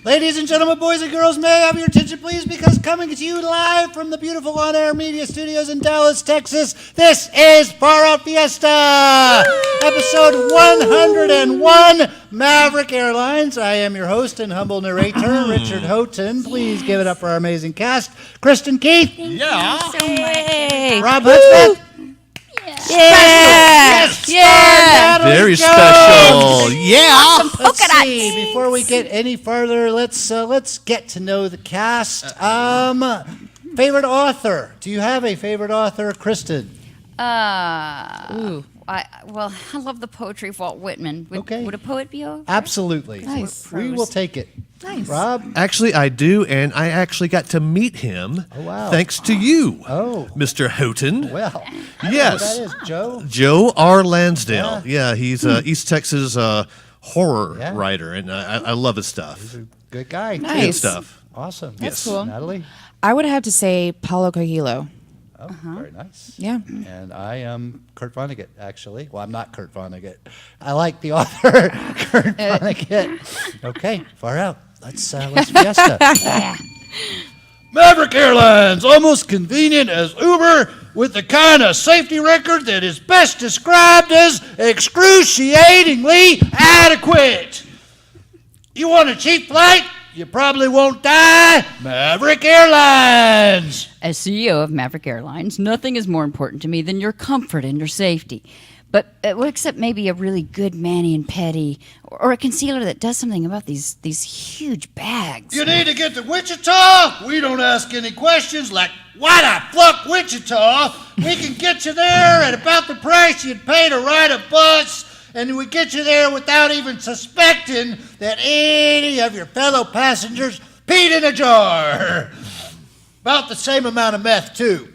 Ladies and gentlemen, boys and girls, may I have your attention, please? Because coming to you live from the beautiful on-air media studios in Dallas, Texas, this is Far Out Fiesta, episode 101, Maverick Airlines. I am your host and humble narrator, Richard Houghton. Please give it up for our amazing cast. Kristin Keith. Yeah. Hey. Robb Hudspeth. Yeah. Very special. Yeah. Let's see. Before we get any further, let's get to know the cast. Favorite author? Do you have a favorite author, Kristin? I love the poetry of Walt Whitman. Would a poet be okay? Absolutely. Nice. We will take it. Nice. Robb? Actually, I do, and I actually got to meet him. Oh, wow. Thanks to you, Mr. Houghton. Well, yes. I don't know who that is. Joe? Joe R. Lansdale. Yeah, he's East Texas horror writer, and I love his stuff. He's a good guy. Nice. Good stuff. Awesome. That's cool. Natali? I would have to say Paulo Coelho. Oh, very nice. Yeah. And I am Kurt Vonnegut, actually. Well, I'm not Kurt Vonnegut. I like the author, Kurt Vonnegut. Okay, far out. Let's Fiesta. Maverick Airlines, almost convenient as Uber, with the kind of safety record that is best described as excruciatingly adequate. You want a cheap flight? You probably won't die. Maverick Airlines. As CEO of Maverick Airlines, nothing is more important to me than your comfort and your safety. But except maybe a really good Manny and Petty, or a concealer that does something about these huge bags. You need to get to Wichita? We don't ask any questions like, why the fuck Wichita? We can get you there at about the price you'd pay to ride a bus, and we get you there without even suspecting that any of your fellow passengers peed in a jar. About the same amount of meth, too.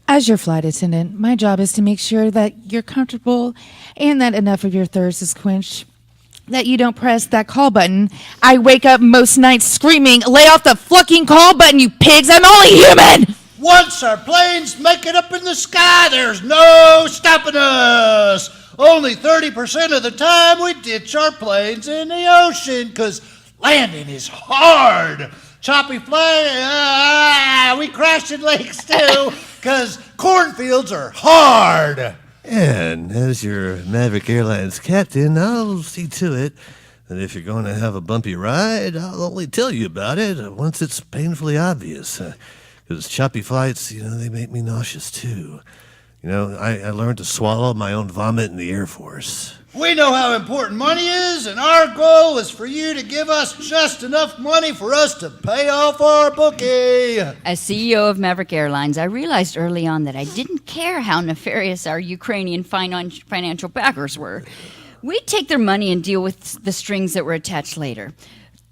As your flight attendant, my job is to make sure that you're comfortable and that enough of your thirst is quenched, that you don't press that call button. I wake up most nights screaming, lay off the fucking call button, you pigs, I'm only human! Once our planes make it up in the sky, there's no stopping us. Only 30% of the time we ditch our planes in the ocean, because landing is hard. Choppy flying, we crash in lakes too, because cornfields are hard. And as your Maverick Airlines captain, I'll see to it that if you're going to have a bumpy ride, I'll only tell you about it once it's painfully obvious. Because choppy flights, they make me nauseous too. I learned to swallow my own vomit in the Air Force. We know how important money is, and our goal is for you to give us just enough money for us to pay off our bookie. As CEO of Maverick Airlines, I realized early on that I didn't care how nefarious our Ukrainian financial backers were. We'd take their money and deal with the strings that were attached later.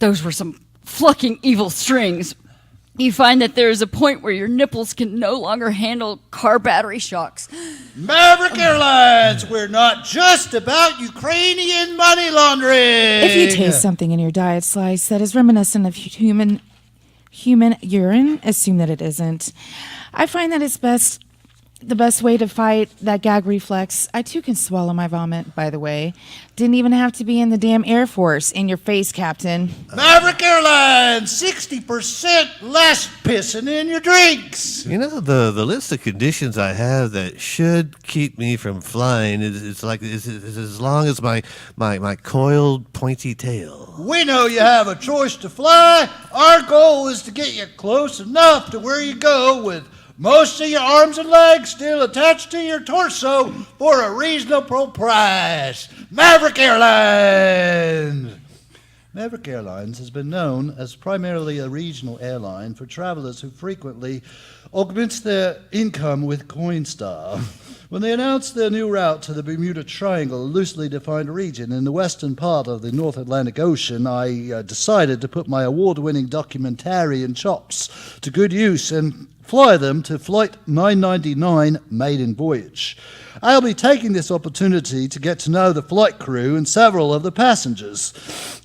Those were some fucking evil strings. You find that there is a point where your nipples can no longer handle car battery shocks. Maverick Airlines, we're not just about Ukrainian money laundering. If you taste something in your diet slice that is reminiscent of human urine, assume that it isn't. I find that it's the best way to fight that gag reflex. I too can swallow my vomit, by the way. Didn't even have to be in the damn Air Force. In your face, Captain. Maverick Airlines, 60% less pissing in your drinks. The list of conditions I have that should keep me from flying is as long as my coiled, pointy tail. We know you have a choice to fly. Our goal is to get you close enough to where you go with most of your arms and legs still attached to your torso for a reasonable price. Maverick Airlines. Maverick Airlines has been known as primarily a regional airline for travelers who frequently augments their income with Coinstar. When they announced their new route to the Bermuda Triangle, a loosely defined region in the western part of the North Atlantic Ocean, I decided to put my award-winning documentarian chops to good use and fly them to Flight 999 maiden voyage. I'll be taking this opportunity to get to know the flight crew and several of the passengers.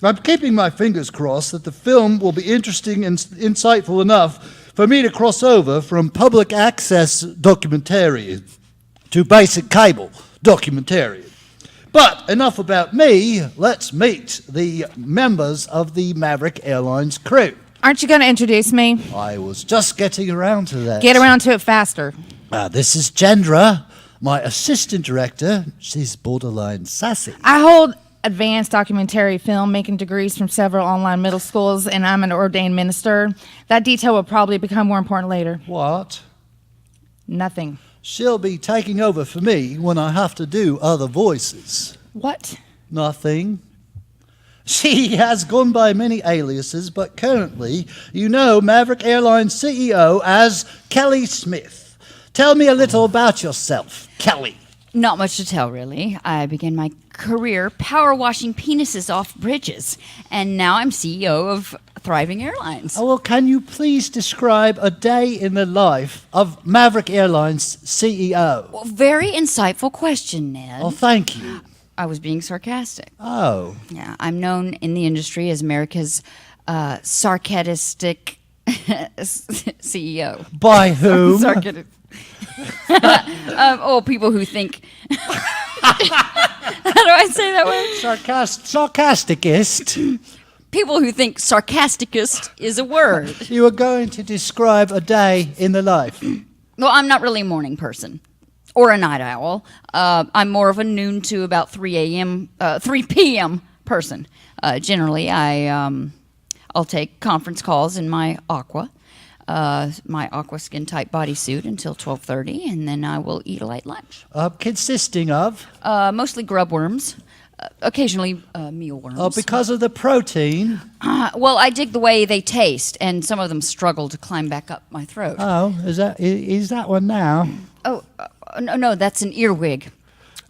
I'm keeping my fingers crossed that the film will be interesting and insightful enough for me to cross over from public access documentarian to basic cable documentarian. But enough about me. Let's meet the members of the Maverick Airlines crew. Aren't you going to introduce me? I was just getting around to that. Get around to it faster. This is Gendra, my assistant director. She's borderline sassy. I hold advanced documentary filmmaking degrees from several online middle schools, and I'm an ordained minister. That detail will probably become more important later. What? Nothing. She'll be taking over for me when I have to do other voices. What? Nothing. She has gone by many aliases, but currently you know Maverick Airlines CEO as Kelly Smith. Tell me a little about yourself, Kelly. Not much to tell, really. I began my career power washing penises off bridges, and now I'm CEO of Thriving Airlines. Oh, well, can you please describe a day in the life of Maverick Airlines CEO? Well, very insightful question, Ned. Oh, thank you. I was being sarcastic. Oh. Yeah, I'm known in the industry as America's sarcastic CEO. By whom? Sarcastic. People who think. How do I say that word? Sarcasticist. People who think sarcasticist is a word. You were going to describe a day in the life. Well, I'm not really a morning person or a night owl. I'm more of a noon to about 3 p.m. person. Generally, I'll take conference calls in my aqua skin tight bodysuit until 12:30, and then I will eat a light lunch. Consisting of? Mostly grub worms. Occasionally mealworms. Oh, because of the protein. Well, I dig the way they taste, and some of them struggle to climb back up my throat. Oh, is that one now? No, that's an earwig.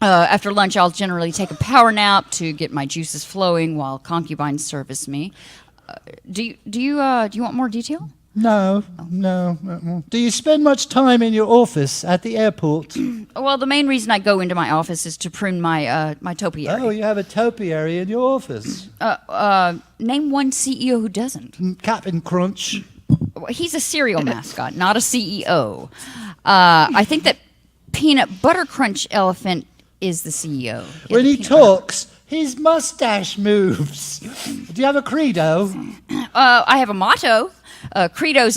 After lunch, I'll generally take a power nap to get my juices flowing while concubines service me. Do you want more detail? No. Do you spend much time in your office at the airport? Well, the main reason I go into my office is to prune my topiary. Oh, you have a topiary in your office. Name one CEO who doesn't. Captain Crunch. He's a cereal mascot, not a CEO. I think that Peanut Butter Crunch Elephant is the CEO. When he talks, his mustache moves. Do you have a credo? I have a motto. Credos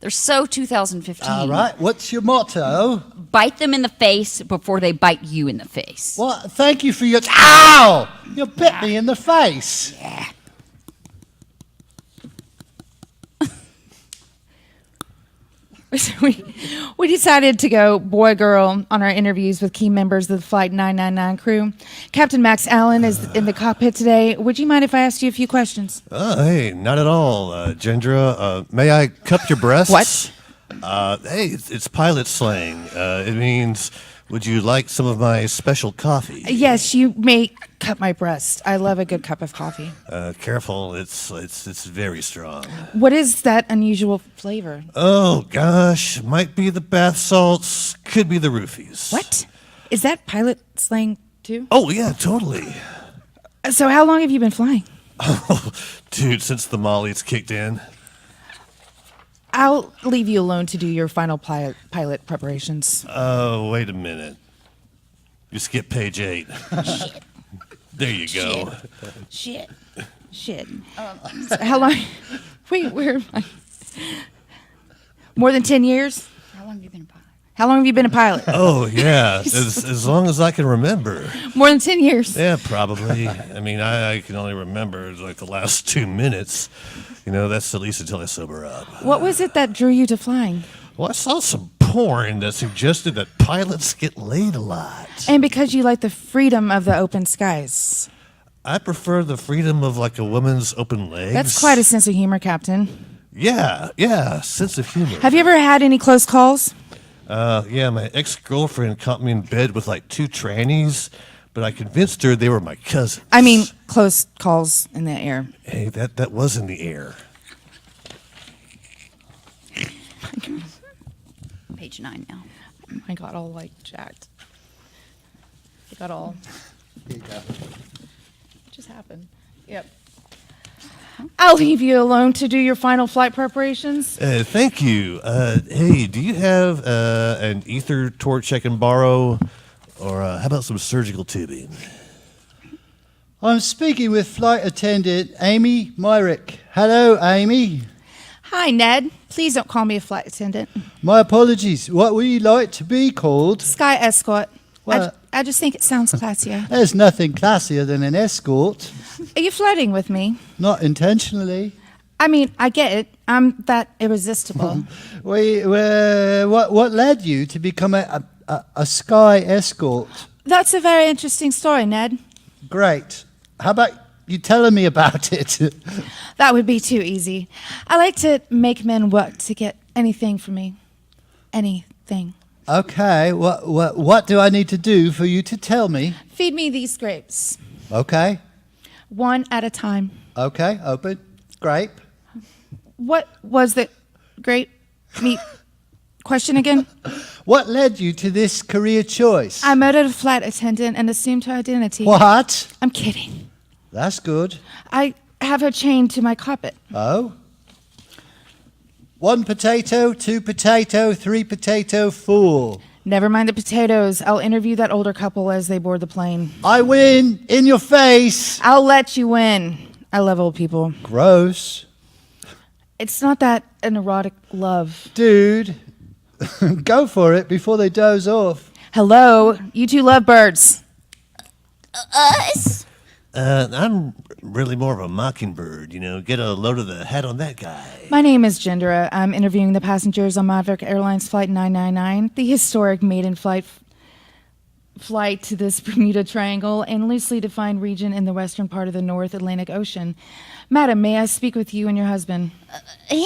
they're so 2015. All right. What's your motto? Bite them in the face before they bite you in the face. Well, thank you for your... Ow! You bit me in the face. Yeah. We decided to go boy-girl on our interviews with key members of the Flight 999 crew. Captain Max Allen is in the cockpit today. Would you mind if I asked you a few questions? Hey, not at all, Gendra. May I cup your breasts? What? Hey, it's pilot slang. It means, would you like some of my special coffee? Yes, you may cup my breast. I love a good cup of coffee. Careful, it's very strong. What is that unusual flavor? Oh, gosh, might be the bath salts, could be the roofies. What? Is that pilot slang too? Oh, yeah, totally. So how long have you been flying? Oh, dude, since the mollies kicked in. I'll leave you alone to do your final pilot preparations. Oh, wait a minute. You skip page 8. Shit. There you go. Shit. So how long? Wait, where am I? More than 10 years? How long have you been a pilot? How long have you been a pilot? Oh, yeah, as long as I can remember. More than 10 years. Yeah, probably. I mean, I can only remember like the last 2 minutes. You know, that's at least until I sober up. What was it that drew you to flying? Well, I saw some porn that suggested that pilots get laid a lot. And because you like the freedom of the open skies. I prefer the freedom of like a woman's open legs. That's quite a sense of humor, Captain. Yeah, sense of humor. Have you ever had any close calls? Yeah, my ex-girlfriend caught me in bed with like 2 trannies, but I convinced her they were my cousins. I mean, close calls in the air. Hey, that was in the air. Page 9 now. I got all like jacked. I got all. Here you go. What just happened? Yep. I'll leave you alone to do your final flight preparations. Thank you. Hey, do you have an ether torch I can borrow? Or how about some surgical tubing? I'm speaking with flight attendant Amy Maverick. Hello, Amy. Hi, Ned. Please don't call me a flight attendant. My apologies. What would you like to be called? Sky escort. Well- I just think it sounds classier. There's nothing classier than an escort. Are you flirting with me? Not intentionally. I mean, I get it. I'm that irresistible. What led you to become a sky escort? That's a very interesting story, Ned. Great. How about you telling me about it? That would be too easy. I like to make men work to get anything from me. Anything. Okay. What do I need to do for you to tell me? Feed me these grapes. Okay. One at a time. Okay. Open. Grape. What was the grape meat question again? What led you to this career choice? I murdered a flight attendant and assumed her identity. What? I'm kidding. That's good. I have her chained to my carpet. Oh. 1 potato, 2 potato, 3 potato, 4. Never mind the potatoes. I'll interview that older couple as they board the plane. I win in your face. I'll let you win. I love old people. Gross. It's not that an erotic love. Dude, go for it before they doze off. Hello, you two lovebirds. Us? I'm really more of a mockingbird, get a load of the hat on that guy. My name is Jindra. I'm interviewing the passengers on Maverick Airlines Flight 999, the historic maiden flight to this Bermuda Triangle and loosely defined region in the western part of the North Atlantic Ocean. Madam, may I speak with you and your husband? Him?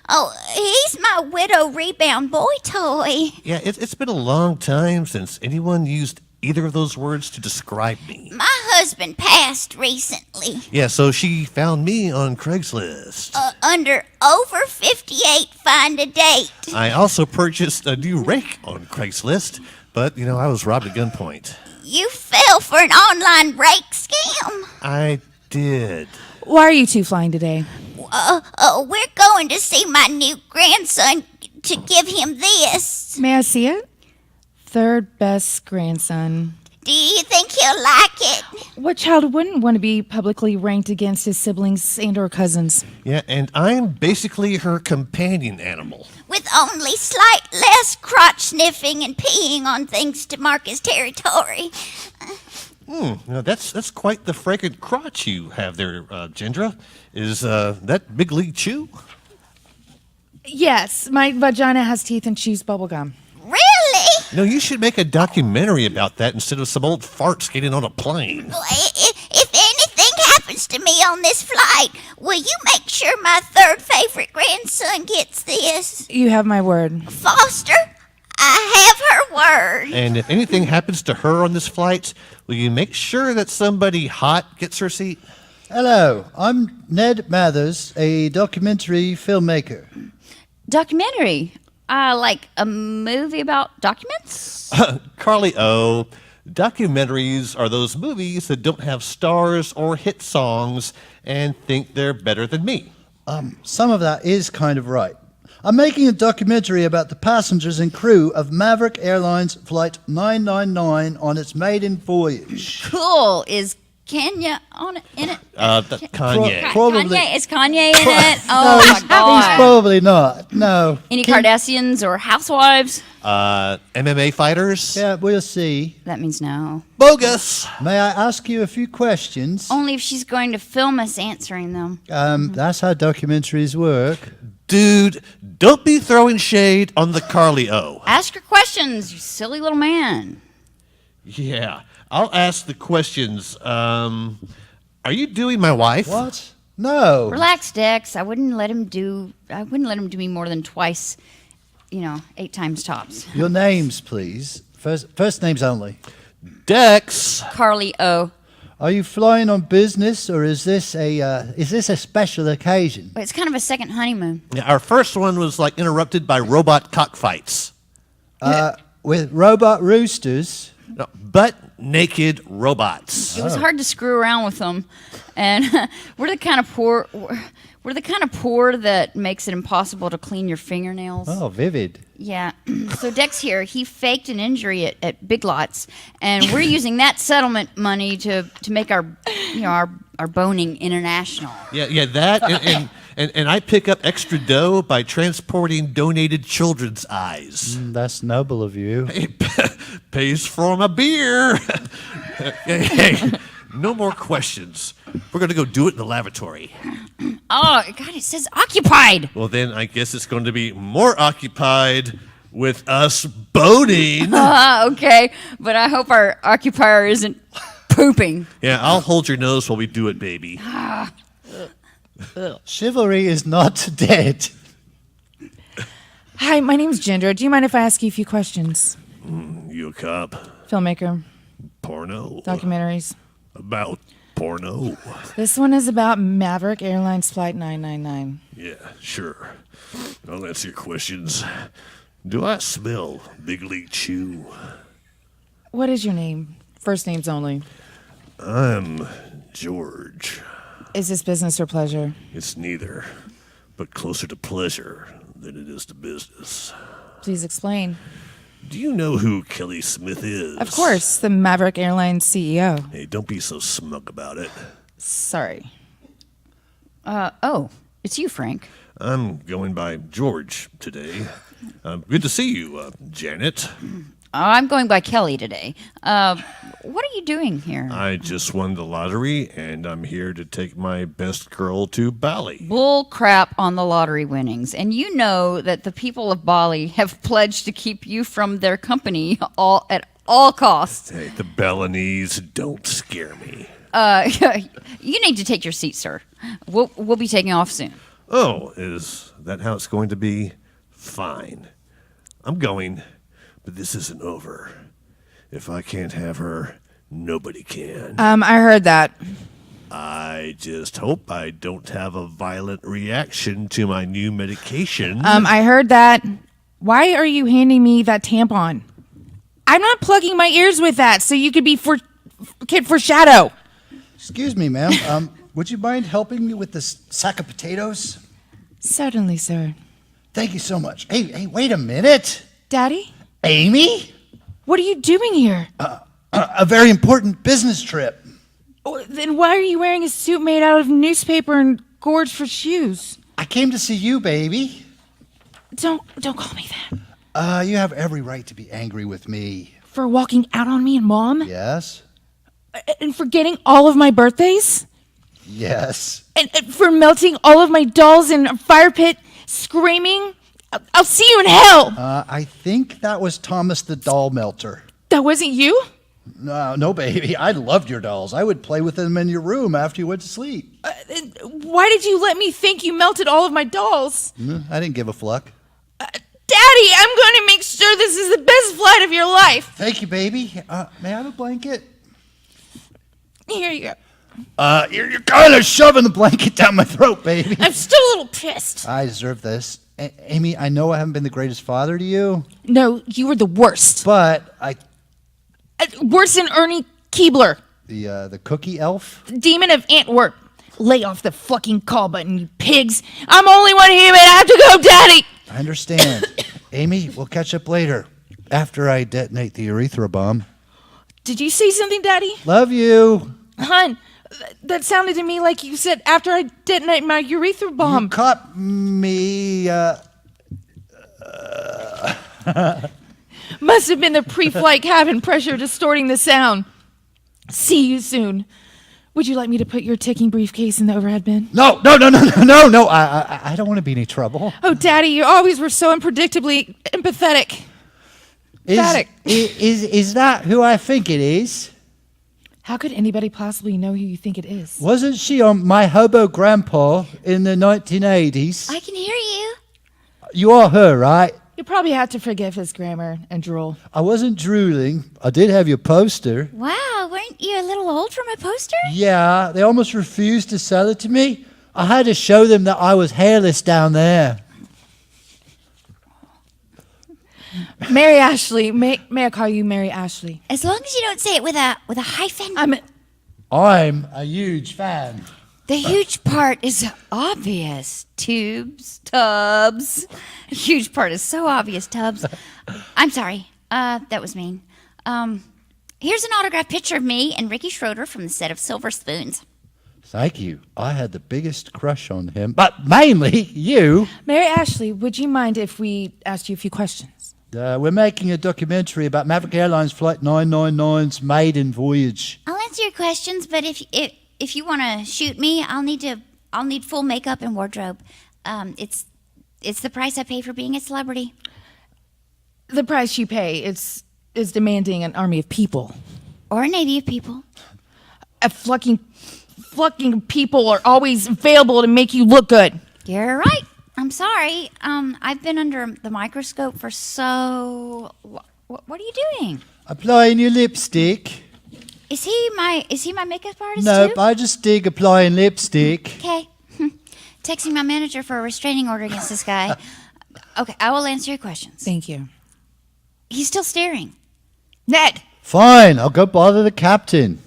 Oh, he's my widow rebound boy toy. Yeah, it's been a long time since anyone used either of those words to describe me. My husband passed recently. Yeah, so she found me on Craigslist. Under over 58 find a date. I also purchased a new rake on Craigslist, but, I was robbed at gunpoint. You fell for an online rake scam. I did. Why are you two flying today? We're going to see my new grandson to give him this. May I see it? Third best grandson. Do you think he'll like it? What child wouldn't want to be publicly ranked against his siblings and or cousins? Yeah, and I'm basically her companion animal. With only slight less crotch sniffing and peeing on things to mark his territory. That's quite the fragrant crotch you have there, Jindra. Is that Big League Chew? Yes, my vagina has teeth and chews bubblegum. Really? No, you should make a documentary about that instead of some old fart skating on a plane. If anything happens to me on this flight, will you make sure my third favorite grandson gets this? You have my word. Foster, I have her word. And if anything happens to her on this flight, will you make sure that somebody hot gets her seat? Hello, I'm Ned Mathers, a documentary filmmaker. Documentary? Like a movie about documents? Carly O, documentaries are those movies that don't have stars or hit songs and think they're better than me. Some of that is kind of right. I'm making a documentary about the passengers and crew of Maverick Airlines Flight 999 on its maiden voyage. Cool. Is Kenya in it? Kanye. Probably. Kanye? Is Kanye in it? Oh, my He's God. probably not. No. Any Kardashians or housewives? MMA fighters? Yeah, we'll see. That means no. Bogus! May I ask you a few questions? Only if she's going to film us answering them. That's how documentaries work. Dude, don't be throwing shade on the Carly O. Ask her questions, you silly little man. Yeah, I'll ask the questions. Are you doing my wife? What? No. Relax, Dex. I wouldn't let him do me more than twice 8 times tops. Your names, please. First names only. Dex. Carly O. Are you flying on business, or is this a special occasion? It's kind of a second honeymoon. Yeah, our first one was like interrupted by robot cockfights. With robot roosters? No, butt naked robots. It was hard to screw around with them, and we're the kind of poor. We're the kind of poor that makes it impossible to clean your fingernails. Oh, vivid. Yeah. So Dex here, he faked an injury at Big Lots, and we're using that settlement money to make our boning international. Yeah, that and I pick up extra dough by transporting donated children's eyes. That's noble of you. It pays for my beer. Hey, no more questions. We're gonna go do it in the lavatory. Oh God! It says occupied. Well, then I guess it's going to be more occupied with us boning. Okay, but I hope our occupier isn't pooping. Yeah, I'll hold your nose while we do it, baby. Chivalry is not dead. Hi, my name's Ginger. Do you mind if I ask you a few questions? You a cop? Filmmaker, Porno? documentaries. About porno? This one is about Maverick Airlines Flight 999. Yeah, sure. I'll answer your questions. Do I smell Big League Chew? What is your name? First names only. I'm George. Is this business or pleasure? It's neither, but closer to pleasure than it is to business. Please explain. Do you know who Kelly Smith is? Of course, the Maverick Airlines CEO. Hey, don't be so smug about it. Sorry. Oh, it's you, Frank. I'm going by George today. Good to see you, Janet. I'm going by Kelly today. What are you doing here? I just won the lottery, and I'm here to take my best girl to Bali. Bull crap on the lottery winnings. And you know that the people of Bali have pledged to keep you from their company at all costs. Hey, the Balinese don't scare me. You need to take your seat, sir. We'll be taking off soon. Oh, is that how it's going to be? Fine. I'm going, but this isn't over. If I can't have her, nobody can. I heard that. I just hope I don't have a violent reaction to my new medication. I heard that. Why are you handing me that tampon? I'm not plugging my ears with that, so you could be foreshadow. Excuse me, ma'am. Would you mind helping me with this sack of potatoes? Certainly, sir. Thank you so much. Hey, wait a minute. Daddy? Amy? What are you doing here? A very important business trip. Oh, then why are you wearing a suit made out of newspaper and gourds for shoes? I came to see you, baby. Don't call me that. You have every right to be angry with me. For walking out on me and Mom? Yes? And forgetting all of my birthdays? Yes. And for melting all of my dolls in a fire pit, screaming? I'll see you in hell! I think that was Thomas the doll melter. That wasn't you? No, baby. I loved your dolls. I would play with them in your room after you went to sleep. Why did you let me think you melted all of my dolls? I didn't give a fluck. Daddy, I'm going to make sure this is the best flight of your life. Thank you, baby. May I have a blanket? Here you go. You're kind of shoving the blanket down my throat, baby. I'm still a little pissed. I deserve this. Amy, I know I haven't been the greatest father to you. No, you were the worst. But Worse than Ernie Keebler. The cookie elf? Demon of Antwerp. Lay off the fucking call button, you pigs. I'm only one human. I have to go, Daddy. I understand. Amy, we'll catch up later. After I detonate the urethra bomb. Did you say something, Daddy? Love you. Hun, that sounded to me like you said after I detonate my urethra bomb. You caught me, Must have been the pre-flight cabin pressure distorting the sound. See you soon. Would you like me to put your ticking briefcase in the overhead bin? No. I don't want to be any trouble. Oh, Daddy, you always were so unpredictably empathetic. Is that who I think it is? How could anybody possibly know who you think it is? Wasn't she on My Hobo Grandpa in the 1980s? I can hear you. You are her, right? You probably have to forgive his grammar and drool. I wasn't drooling. I did have your poster. Wow, weren't you a little old for my poster? Yeah, they almost refused to sell it to me. I had to show them that I was hairless down there. Mary Ashley. May I call you Mary Ashley? As long as you don't say it with a hyphen. I'm a huge fan. The huge part is obvious. Tubes, tubs. The huge part is so obvious, Tubbs. I'm sorry. That was mean. Here's an autographed picture of me and Ricky Schroeder from the set of Silver Spoons. Thank you. I had the biggest crush on him, but mainly you. Mary Ashley, would you mind if we asked you a few questions? We're making a documentary about Maverick Airlines Flight 999's maiden voyage. I'll answer your questions, but if you want to shoot me, I'll need full makeup and wardrobe. It's the price I pay for being a celebrity. The price you pay is demanding an army of people. Or a navy of people. A flunking people are always available to make you look good. You're right. I'm sorry. I've been under the microscope for so. What are you doing? Applying your lipstick. Is he my makeup artist Nope, too? I just dig applying lipstick. Okay. Texting my manager for a restraining order against this guy. Okay, I will answer your questions. Thank you. He's still staring. Ned! Fine, I'll go bother the captain.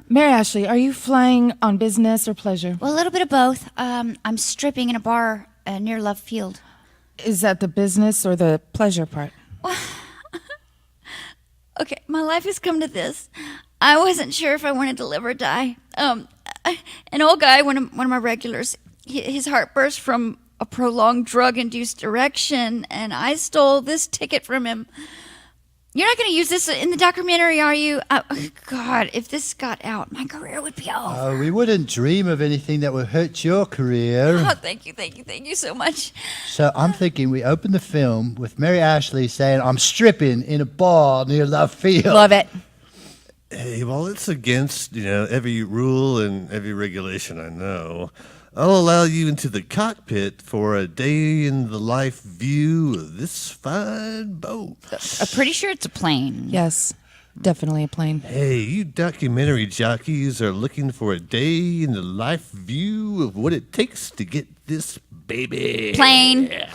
Mary Ashley, are you flying on business or pleasure? Well, a little bit of both. I'm stripping in a bar near Love Field. Is that the business or the pleasure part? Okay, my life has come to this. I wasn't sure if I wanted to live or die. An old guy, one of my regulars, his heart burst from a prolonged drug-induced erection, and I stole this ticket from him. You're not going to use this in the documentary, are you? God, if this got out, my career would be over. We wouldn't dream of anything that would hurt your career. Oh, thank you so much. So I'm thinking we open the film with Mary Ashley saying, I'm stripping in a bar near Love Field. Love it. Hey, well, it's against, every rule and every regulation I know. I'll allow you into the cockpit for a day in the life view of this fine boat. I'm pretty sure it's a plane. Yes, definitely a plane. Hey, you documentary jockeys are looking for a day in the life view of what it takes to get this baby. Plane.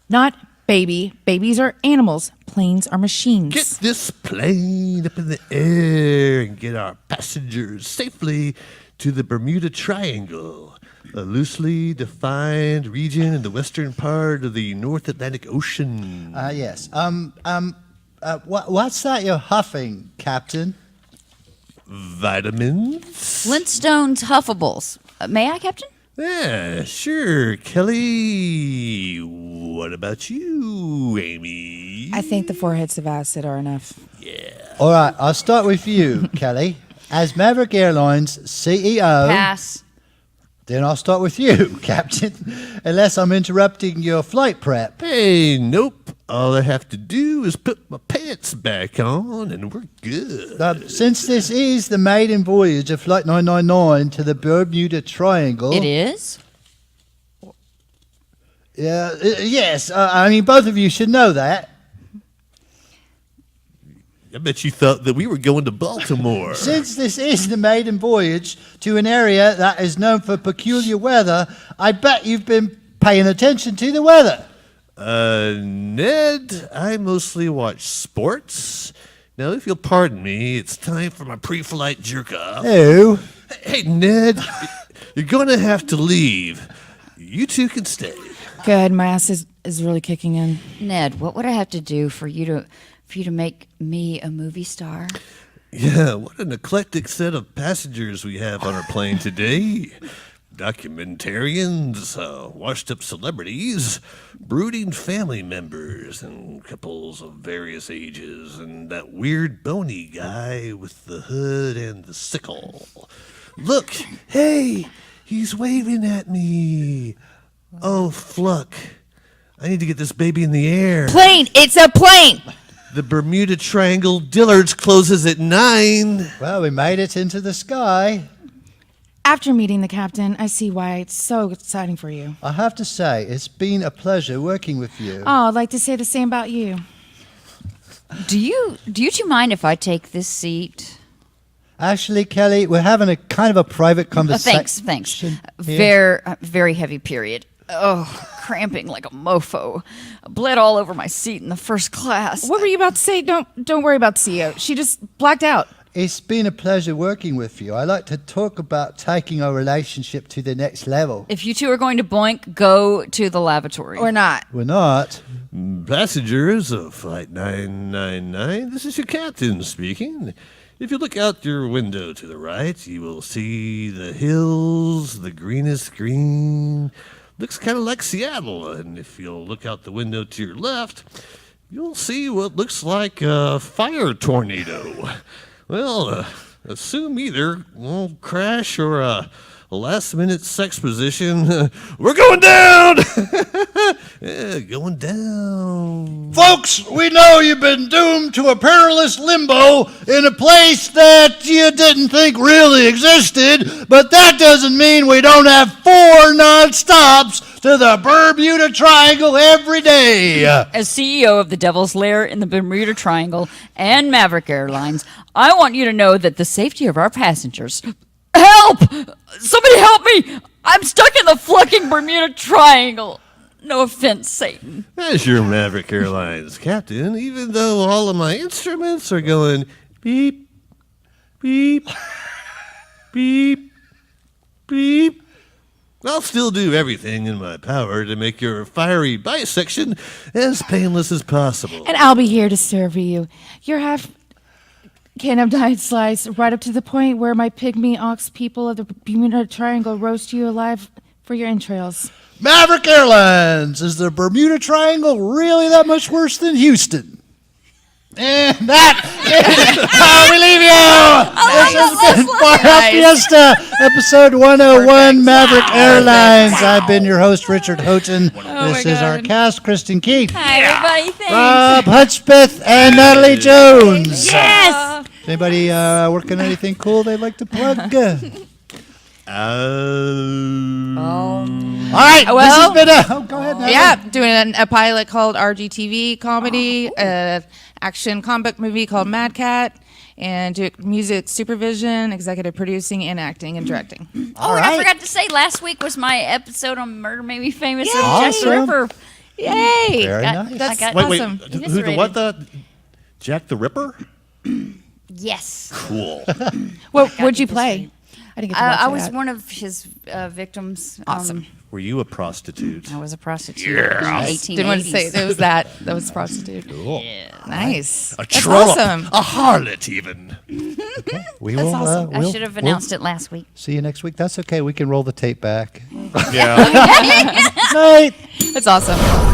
Not baby. Babies are animals. Planes are machines. Get this plane up in the air and get our passengers safely to the Bermuda Triangle, a loosely defined region in the western part of the North Atlantic Ocean. Yes. What's that you're huffing, Captain? Vitamins? Flintstones Huffables. May I, Captain? Yeah, sure, Kelly. What about you, Amy? I think the 4 hits of acid are enough. All right, I'll start with you, Kelly. As Maverick Airlines CEO... Pass. Then I'll start with you, Captain, unless I'm interrupting your flight prep. Hey, nope. All I have to do is put my pants back on and we're good. Since this is the maiden voyage of Flight 999 to the Bermuda Triangle... It is? Yes, both of you should know that. I bet you thought that we were going to Baltimore. Since this is the maiden voyage to an area that is known for peculiar weather, I bet you've been paying attention to the weather. Ned, I mostly watch sports. Now, if you'll pardon me, it's time for my pre-flight jerk-off. Oh. Hey, Ned, you're going to have to leave. You two can stay. Good, my ass is really kicking in. Ned, what would I have to do for you to make me a movie star? Yeah, what an eclectic set of passengers we have on our plane today. Documentarians, washed-up celebrities, brooding family members, and couples of various ages, and that weird bony guy with the hood and the sickle. Look, hey, he's waving at me. Oh, Fluck. I need to get this baby in the air. Plane! It's a plane! The Bermuda Triangle Dillard's closes at 9. Well, we made it into the sky. After meeting the captain, I see why it's so exciting for you. I have to say, it's been a pleasure working with you. Oh, I'd like to say the same about you. Do you two mind if I take this seat? Actually, Kelly, we're having a kind of a private conversation. Thanks. here. Very heavy period. Oh, cramping like a mofo. Bled all over my seat in the first class. What were you about to say? Don't worry about the CEO. She just blacked out. It's been a pleasure working with you. I like to talk about taking our relationship to the next level. If you two are going to boink, go to the lavatory. Or not. We're not. Passengers of Flight 999, this is your captain speaking. If you look out your window to the right, you will see the hills, the greenest green. Looks kind of like Seattle. And if you'll look out the window to your left, you'll see what looks like a fire tornado. Well, assume either crash or a last-minute sex position. We're going down! Yeah, going down. Folks, we know you've been doomed to a perilous limbo in a place that you didn't think really existed, but that doesn't mean we don't have 4 non-stops to the Bermuda Triangle every day. As CEO of the Devil's Lair in the Bermuda Triangle and Maverick Airlines, I want you to know that the safety of our passengers... Help! Somebody help me! I'm stuck in the fucking Bermuda Triangle. No offense, Satan. As your Maverick Airlines captain, even though all of my instruments are going beep, beep, beep, beep, I'll still do everything in my power to make your fiery bisection as painless as possible. And I'll be here to serve you. Your half can of diet slice right up to the point where my pygmy ox people of the Bermuda Triangle roast you alive for your entrails. Maverick Airlines, is the Bermuda Triangle really that much worse than Houston? And that is how we leave you. This has been Far Out Fiesta, episode 101, Maverick Airlines. I've been your host, Richard Houghton. This is our cast, Kristin Keith, Hi, everybody. Thanks. Robb Hudspeth, and Natali Jones. Yes! Anybody working on anything cool they'd like to plug? All right, Well, this has been go ahead, Natali. Yeah, doing a pilot called RGTV comedy, action comic movie called Mad Cat, and do music supervision, executive producing, and acting and directing. Oh, and right. I forgot to say, last week was my episode on Murder Made Me Famous of Awesome. Jack the Ripper. Yay! Very nice. That's I got- Wait, awesome. who the what? The Jack the Ripper? Yes. Cool. What'd you play? I didn't get to watch I that. was one of his victims. Awesome. Were you a prostitute? I was a prostitute in the 1880s. Didn't want to say it was that. That was prostitute. Cool. Nice. A That's troll, awesome. a harlot, even. We will. awesome. I should have announced it last week. See you next week. That's okay. We can roll the tape back. Yeah. Night. That's awesome.